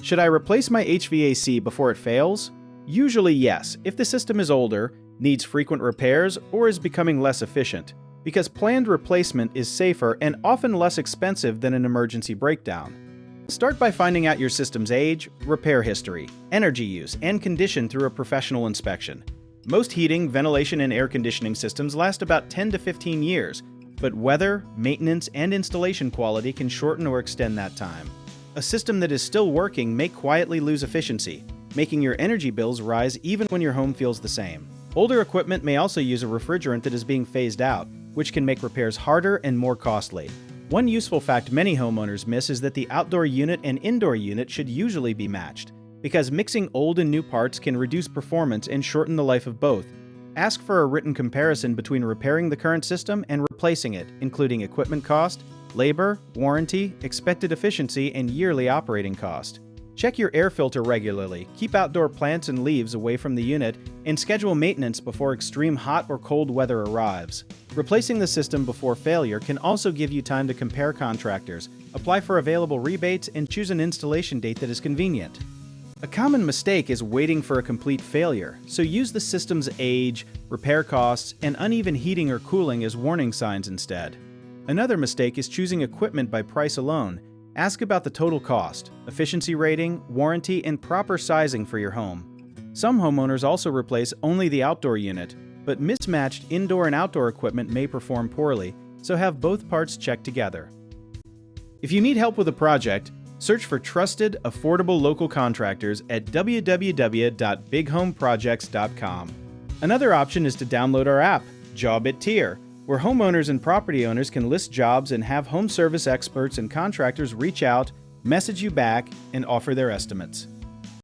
Should I replace my HVAC before it fails? Usually yes, if the system is older, needs frequent repairs, or is becoming less efficient, because planned replacement is safer and often less expensive than an emergency breakdown. Start by finding out your system's age, repair history, energy use, and condition through a professional inspection. Most heating, ventilation, and air conditioning systems last about 10 to 15 years, but weather, maintenance, and installation quality can shorten or extend that time. A system that is still working may quietly lose efficiency, making your energy bills rise even when your home feels the same. Older equipment may also use a refrigerant that is being phased out, which can make repairs harder and more costly. One useful fact many homeowners miss is that the outdoor unit and indoor unit should usually be matched, because mixing old and new parts can reduce performance and shorten the life of both. Ask for a written comparison between repairing the current system and replacing it, including equipment cost, labor, warranty, expected efficiency, and yearly operating cost. Check your air filter regularly, keep outdoor plants and leaves away from the unit, and schedule maintenance before extreme hot or cold weather arrives. Replacing the system before failure can also give you time to compare contractors, apply for available rebates, and choose an installation date that is convenient. A common mistake is waiting for a complete failure, so use the system's age, repair costs, and uneven heating or cooling as warning signs instead. Another mistake is choosing equipment by price alone. Ask about the total cost, efficiency rating, warranty, and proper sizing for your home. Some homeowners also replace only the outdoor unit, but mismatched indoor and outdoor equipment may perform poorly, so have both parts checked together. If you need help with a project, search for trusted, affordable local contractors at www.bighomeprojects.com. Another option is to download our app, Job It Tier, where homeowners and property owners can list jobs and have home service experts and contractors reach out, message you back, and offer their estimates.